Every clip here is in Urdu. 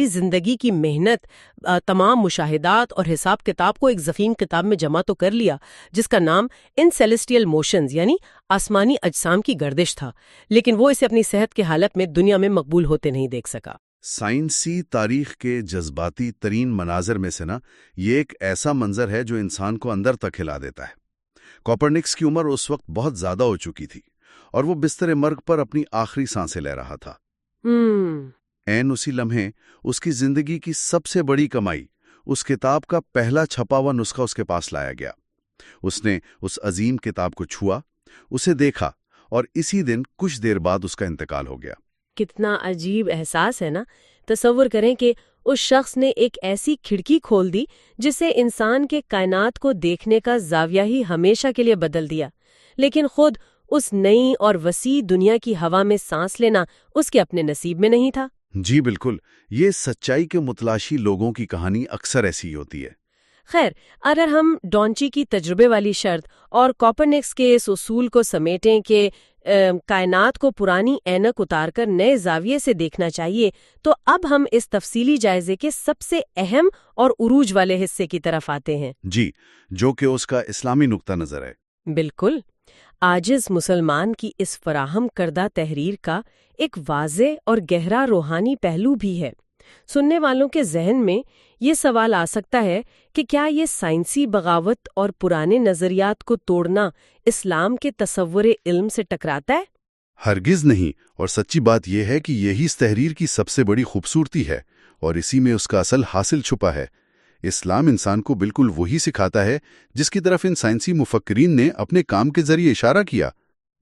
زندگی کی محنت، تمام مشاہدات اور حساب کتاب کو ایک ضخیم کتاب میں جمع تو کر لیا جس کا نام ان سیلیسٹیل موشنز یعنی آسمانی اجسام کی گردش تھا، لیکن وہ اسے اپنی صحت کی حالت میں دنیا میں مقبول ہوتے نہیں دیکھ سکا۔ سائنسی تاریخ کے جذباتی ترین مناظر میں سے یہ ایک ایسا منظر ہے جو انسان کو اندر تک ہلا دیتا ہے۔ کوپرنکس کی عمر اس وقت بہت زیادہ ہو چکی تھی اور وہ بستر مرگ پر اپنی آخری سانسیں لے رہا تھا۔ عین اسی لمحے اس کی زندگی کی سب سے بڑی کمائی، اس کتاب کا پہلا چھپا ہوا نسخہ اس کے پاس لایا گیا۔ اس نے اس عظیم کتاب کو چھوا، اسے دیکھا، اور اسی دن کچھ دیر بعد اس کا انتقال ہو گیا۔ کتنا عجیب احساس ہے نا۔ تصور کریں کہ اس شخص نے ایک ایسی کھڑکی کھول دی جس سے انسان کے کائنات کو دیکھنے کا زاویہ ہی ہمیشہ کے لیے بدل دیا، لیکن خود اس نئی اور وسیع دنیا کی ہوا میں سانس لینا اس کے اپنے نصیب میں نہیں تھا۔ جی بالکل، یہ سچائی کے متلاشی لوگوں کی کہانی اکثر ایسی ہوتی ہے۔ خیر، اگر ہم ڈونچی کی تجربے والی شرط اور کوپرنکس کے اس اصول کو سمیٹیں کہ کائنات کو پرانی اینک اتار کر نئے زاویے سے دیکھنا چاہیے، تو اب ہم اس تفصیلی جائزے کے سب سے اہم اور عروج والے حصے کی طرف آتے ہیں۔ جی، جو کہ اس کا اسلامی نقطہ نظر ہے۔ بالکل، عاجز مسلمان کی اس فراہم کردہ تحریر کا ایک واضح اور گہرا روحانی پہلو بھی ہے۔ سننے والوں کے ذہن میں یہ سوال آ سکتا ہے کہ کیا یہ سائنسی بغاوت اور پرانے نظریات کو توڑنا اسلام کے تصور علم سے ٹکراتا ہے؟ ہرگز نہیں، اور سچی بات یہ ہے کہ یہی اس تحریر کی سب سے بڑی خوبصورتی ہے، اور اسی میں اس کا اصل حاصل چھپا ہے۔ اسلام انسان کو بالکل وہی سکھاتا ہے جس کی طرف ان سائنسی مفکرین نے اپنے کام کے ذریعے اشارہ کیا۔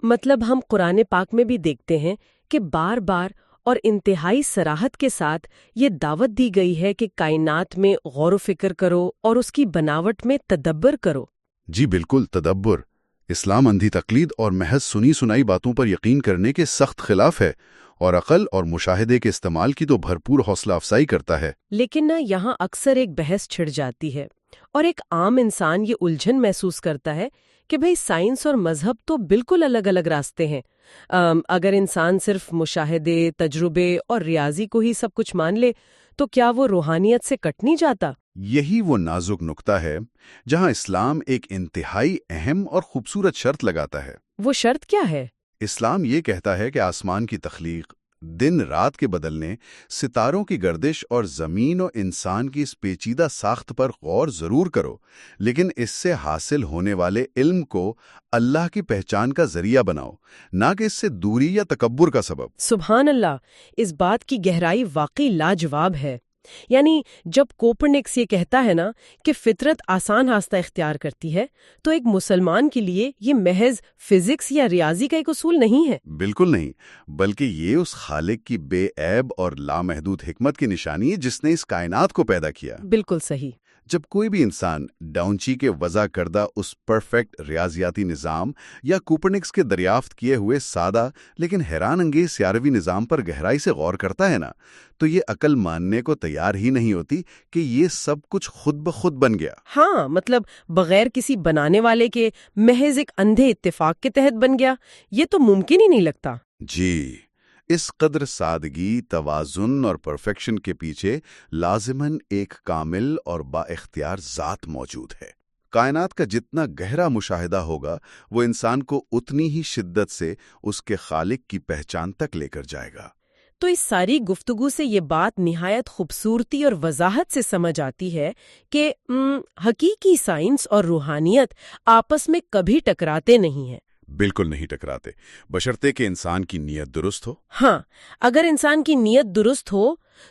مطلب ہم قرآن پاک میں بھی دیکھتے ہیں کہ بار بار اور انتہائی صراحت کے ساتھ یہ دعوت دی گئی ہے کہ کائنات میں غور و فکر کرو اور اس کی بناوٹ میں تدبر کرو۔ جی بالکل، تدبر۔ اسلام اندھی تقلید اور محض سنی سنائی باتوں پر یقین کرنے کے سخت خلاف ہے، اور عقل اور مشاہدے کے استعمال کی تو بھرپور حوصلہ افزائی کرتا ہے۔ لیکن یہاں اکثر ایک بحث چھڑ جاتی ہے، اور ایک عام انسان یہ الجھن محسوس کرتا ہے کہ بھئی سائنس اور مذہب تو بالکل الگ الگ راستے ہیں۔ اگر انسان صرف مشاہدے، تجربے اور ریاضی کو ہی سب کچھ مان لے تو کیا وہ روحانیت سے کٹ نہیں جاتا؟ یہی وہ نازک نقطہ ہے جہاں اسلام ایک انتہائی اہم اور خوبصورت شرط لگاتا ہے۔ وہ شرط کیا ہے؟ اسلام یہ کہتا ہے کہ آسمان کی تخلیق، دن رات کے بدلنے، ستاروں کی گردش اور زمین و انسان کی اس پیچیدہ ساخت پر غور ضرور کرو، لیکن اس سے حاصل ہونے والے علم کو اللہ کی پہچان کا ذریعہ بناؤ، نہ کہ اس سے دوری یا تکبر کا سبب۔ سبحان اللہ، اس بات کی گہرائی واقعی لاجواب ہے۔ یعنی جب کوپرنکس یہ کہتا ہے نا کہ فطرت آسان راستہ اختیار کرتی ہے، تو ایک مسلمان کے لیے یہ محض فزکس یا ریاضی کا ایک اصول نہیں ہے۔ بالکل نہیں، بلکہ یہ اس خالق کی بے عیب اور لامحدود حکمت کی نشانی ہے جس نے اس کائنات کو پیدا کیا۔ بالکل صحیح۔ جب کوئی بھی انسان ڈاونچی کے وضع کردہ اس پرفیکٹ ریاضیاتی نظام یا کوپرنکس کے دریافت کیے ہوئے سادہ لیکن حیران انگیز سیاروی نظام پر گہرائی سے غور کرتا ہے نا، تو یہ عقل ماننے کو تیار ہی نہیں ہوتی کہ یہ سب کچھ خود بخود بن گیا۔ ہاں، مطلب بغیر کسی بنانے والے کے محض ایک اندھے اتفاق کے تحت بن گیا، یہ تو ممکن ہی نہیں لگتا۔ جی، اس قدر سادگی، توازن اور پرفیکشن کے پیچھے لازماً ایک کامل اور با اختیار ذات موجود ہے۔ کائنات کا جتنا گہرا مشاہدہ ہوگا وہ انسان کو اتنی ہی شدت سے اس کے خالق کی پہچان تک لے کر جائے گا۔ تو اس ساری گفتگو سے یہ بات نہایت خوبصورتی اور وضاحت سے سمجھ آتی ہے کہ حقیقی سائنس اور روحانیت آپس میں کبھی ٹکراتے نہیں ہیں۔ بالکل نہیں ٹکراتے، بشرطے کہ انسان کی نیت درست ہو۔ ہاں، اگر انسان کی نیت درست ہو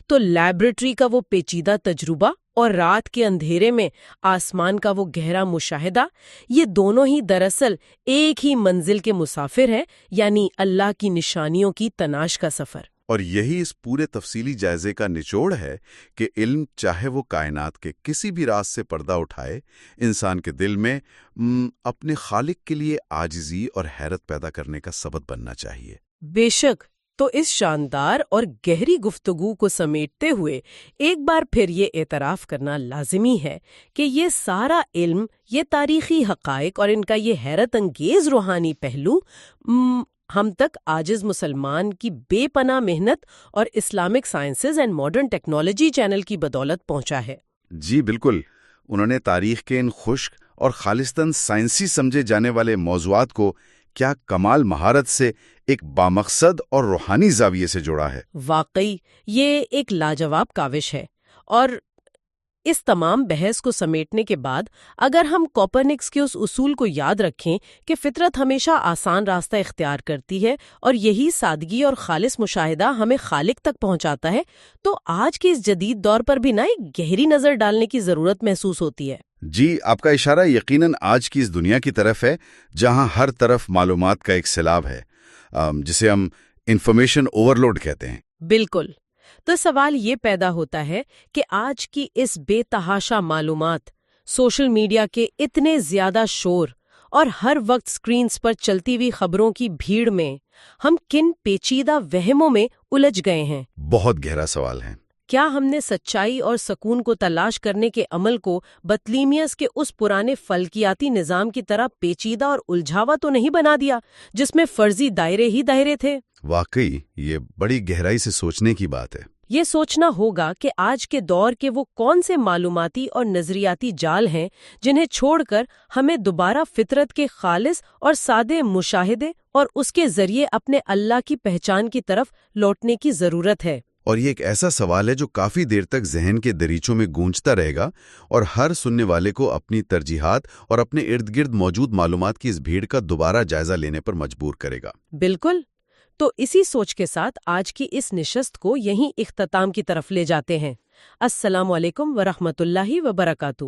تو لیبارٹری کا وہ پیچیدہ تجربہ اور رات کے اندھیرے میں آسمان کا وہ گہرا مشاہدہ، یہ دونوں ہی دراصل ایک ہی منزل کے مسافر ہیں، یعنی اللہ کی نشانیوں کی تلاش کا سفر۔ اور یہی اس پورے تفصیلی جائزے کا نچوڑ ہے کہ علم چاہے وہ کائنات کے کسی بھی راز سے پردہ اٹھائے، انسان کے دل میں اپنے خالق کے لیے عاجزی اور حیرت پیدا کرنے کا سبب بننا چاہیے۔ بے شک۔ تو اس شاندار اور گہری گفتگو کو سمیٹتے ہوئے ایک بار پھر یہ اعتراف کرنا لازمی ہے کہ یہ سارا علم، یہ تاریخی حقائق اور ان کا یہ حیرت انگیز روحانی پہلو ہم تک عاجز مسلمان کی بے پناہ محنت اور Islamic sciences and modern technology channel کی بدولت پہنچا ہے۔ جی بالکل، انہوں نے تاریخ کے ان خشک اور خالصتاً سائنسی سمجھے جانے والے موضوعات کو کیا کمال مہارت سے ایک بامقصد اور روحانی زاویے سے جوڑا ہے۔ واقعی یہ ایک لاجواب کاوش ہے، اور اس تمام بحث کو سمیٹنے کے بعد اگر ہم کوپرنکس کے اس اصول کو یاد رکھیں کہ فطرت ہمیشہ آسان راستہ اختیار کرتی ہے اور یہی سادگی اور خالص مشاہدہ ہمیں خالق تک پہنچاتا ہے، تو آج کے اس جدید دور پر بھی ایک گہری نظر ڈالنے کی ضرورت محسوس ہوتی ہے۔ جی، آپ کا اشارہ یقیناً آج کی اس دنیا کی طرف ہے جہاں ہر طرف معلومات کا ایک سیلاب ہے، جسے ہم انفارمیشن اوورلوڈ کہتے ہیں۔ بالکل۔ تو سوال یہ پیدا ہوتا ہے کہ آج کی اس بے تحاشا معلومات، سوشل میڈیا کے اتنے زیادہ شور اور ہر وقت سکرینز پر چلتی ہوئی خبروں کی بھیڑ میں ہم کن پیچیدہ وہموں میں الجھ گئے ہیں؟ بہت گہرا سوال ہے۔ کیا ہم نے سچائی اور سکون کو تلاش کرنے کے عمل کو بطلیمیس کے اس پرانے فلکیاتی نظام کی طرح پیچیدہ اور الجھاوا تو نہیں بنا دیا جس میں فرضی دائرے ہی دائرے تھے؟ واقعی یہ بڑی گہرائی سے سوچنے کی بات ہے۔ یہ سوچنا ہوگا کہ آج کے دور کے وہ کون سے معلوماتی اور نظریاتی جال ہیں جنہیں چھوڑ کر ہمیں دوبارہ فطرت کے خالص اور سادے مشاہدے اور اس کے ذریعے اپنے اللہ کی پہچان کی طرف لوٹنے کی ضرورت ہے۔ اور یہ ایک ایسا سوال ہے جو کافی دیر تک ذہن کے دریچوں میں گونجتا رہے گا اور ہر سننے والے کو اپنی ترجیحات اور اپنے ارد گرد موجود معلومات کی اس بھیڑ کا دوبارہ جائزہ لینے پر مجبور کرے گا۔ بالکل۔ تو اسی سوچ کے ساتھ آج کی اس نشست کو یہیں اختتام کی طرف لے جاتے ہیں۔ السلام علیکم ورحمۃ اللہ وبرکاتہ۔